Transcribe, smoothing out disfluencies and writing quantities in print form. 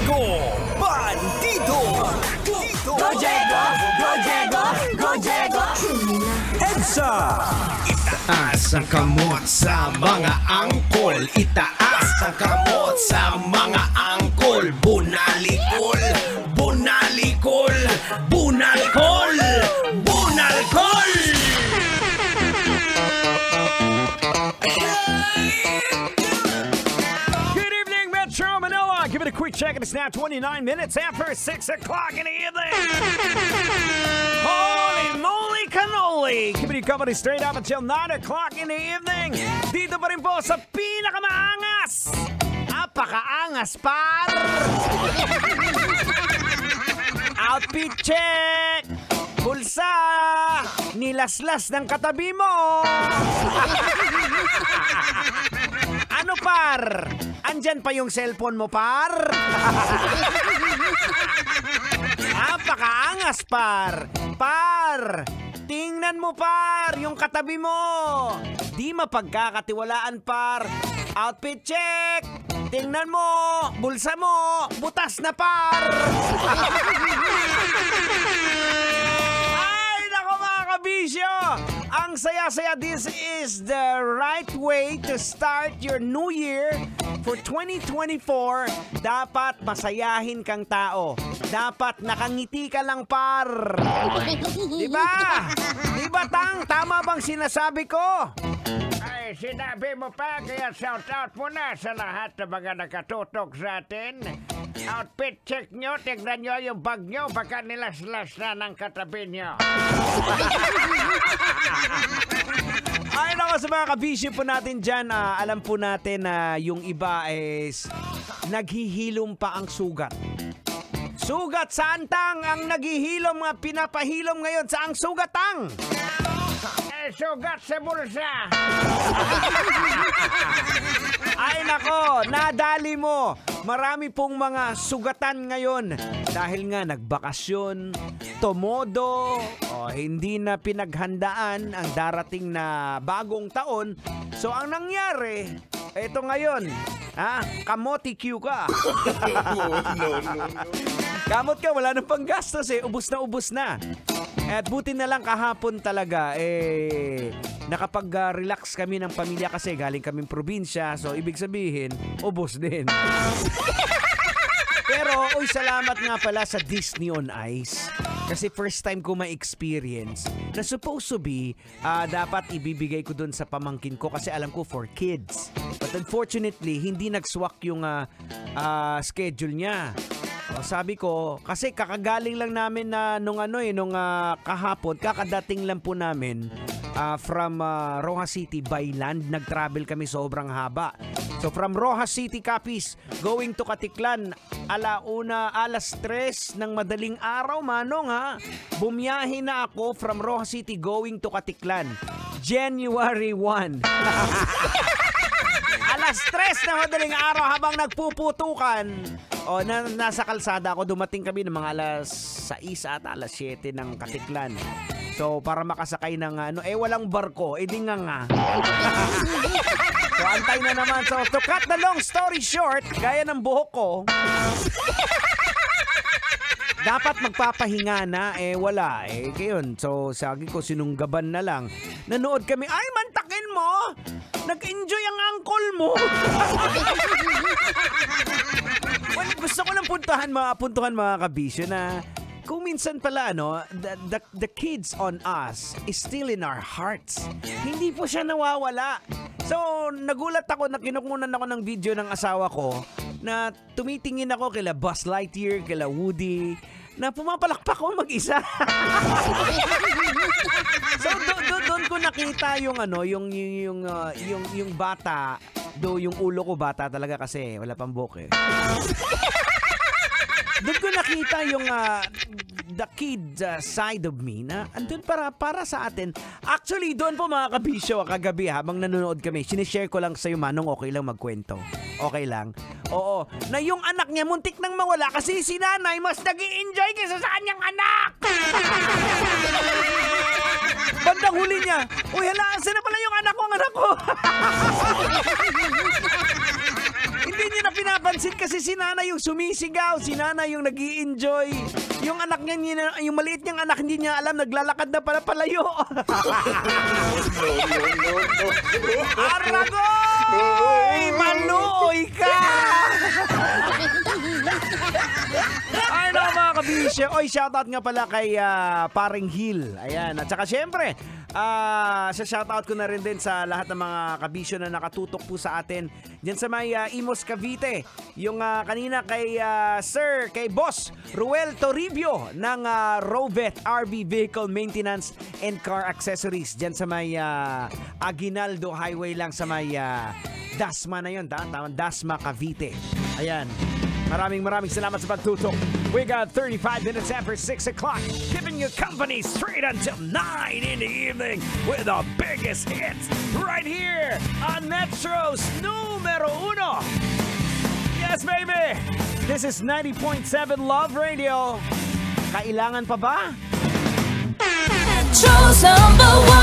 Diego Bandido. Go Diego! Go Diego! Go Diego! EDSA. Itaas ang kamot sa mga angkol. Itaas ang kamot sa mga angkol. Bunalikol, bunalikol, bunalkol, bunalkol. Good evening, Metro Manila. Give it a quick check. It's now 29 minutes after 6 o'clock in the evening. Holy moly cannoli! Keeping you company straight up until 9 o'clock in the evening. Dito pa rin po sa pinakamaangas. Apakaangas, par! Outfit check! Bulsa! Nilaslas ng katabi mo! Ano, par? Andyan pa yung cellphone mo, par? Apakaangas, par! Par! Tingnan mo, par! Yung katabi mo! Di mapagkakatiwalaan, par! Outfit check! Tingnan mo! Bulsa mo! Butas na, par! Ay, nako mga kabisyo! Ang saya-saya, this is the right way to start your new year for 2024. Dapat masayahin kang tao. Dapat nakangiti ka lang, par. Diba? Diba, Tang? Tama bang sinasabi ko? Ay, sinabi mo pa, kaya shout out mo na sa lahat ng mga nakatutok sa atin. Outfit check nyo, tignan nyo yung bag nyo, baka nilaslas na ng katabi nyo. Ay, nako sa mga kabisyo po natin dyan, alam po natin na yung iba is naghihilom pa ang sugat. Sugat sa antang ang naghihilom, mga pinapahilom ngayon sa ang sugatang. Sugat sa bulsa. Ay nako, nadali mo. Marami pong mga sugatan ngayon dahil nga nagbakasyon, tumodo, o hindi na pinaghandaan ang darating na bagong taon. So ang nangyari, eto ngayon, kamote Q ka. No. Kamot ka, wala nang panggastos ubus na. At buti na lang kahapon talaga, nakapag-relax kami ng pamilya kasi galing kaming probinsya. So, ibig sabihin, ubos din. Pero, salamat nga pala sa Disney on Ice. Kasi first time ko ma-experience na supposed to be, dapat ibibigay ko dun sa pamangkin ko kasi alam ko for kids. But unfortunately, hindi nag-swak yung schedule niya. Sabi ko, kasi kakagaling lang namin na nung kahapon, kakadating lang po namin from Rojas City by land. Nag-travel kami sobrang haba. So from Rojas City, Capiz, going to Katiklan, alas 3 ng madaling araw, manong ha. Bumiyahe na ako from Rojas City going to Katiklan. January 1. Alas 3 na madaling araw habang nagpuputukan. Nasa kalsada ako, dumating kami ng mga alas 6 at alas 7 ng Katiklan. So, para makasakay ng walang barko, di nga. So, antay na naman. So, to cut the long story short, gaya ng buhok ko, dapat magpapahinga na, wala. Ngayon, so, sabi ko, sinunggaban na lang. Nanood kami, ay, mantakin mo! Nag-enjoy ang uncle mo! Well, gusto ko lang puntuhan mga kabisyo na kung minsan pala the kids on us is still in our hearts. Hindi po siya nawawala. So, nagulat ako na kinukunan ako ng video ng asawa ko na tumitingin ako kila Buzz Lightyear, kila Woody, na pumapalakpak ko mag-isa. So, doon ko nakita yung bata. Do yung ulo ko bata talaga kasi wala pang buhok Doon ko nakita yung the kid side of me na andun para sa atin. Actually, doon po mga kabisyo, kagabi habang nanonood kami, sinishare ko lang sa'yo, Manong, okay lang magkwento. Okay lang? Oo. Na yung anak niya muntik nang mawala kasi si nanay mas nag-i-enjoy kaysa sa kanyang anak. Bandang huli niya, uy, hala, saan na pala yung anak ko? Hindi niya na pinapansin kasi si nanay yung sumisigaw, si nanay yung nag-i-enjoy. Yung anak niya, yung maliit niyang anak, hindi niya alam, naglalakad na pala palayo. Aragoy! Manuoy ka! Ay na mga kabisyo. Oy, shoutout nga pala kay Paring Hill. Ayan. At saka syempre, sa shoutout ko na rin din sa lahat ng mga kabisyo na nakatutok po sa atin diyan sa may Imos Cavite. Yung kanina kay Sir, kay Boss Ruel Toribio ng Rovet RV Vehicle Maintenance and Car Accessories diyan sa may Aguinaldo Highway lang sa may Dasma na yun. Tama, Dasma Cavite. Ayan. Maraming salamat sa pagtutok. We got 35 minutes after 6 o'clock, keeping you company straight until 9 in the evening with the biggest hits right here on Metro's numero uno. Yes, baby! This is 90.7 Love Radio. Kailangan pa ba? Metro's number 1.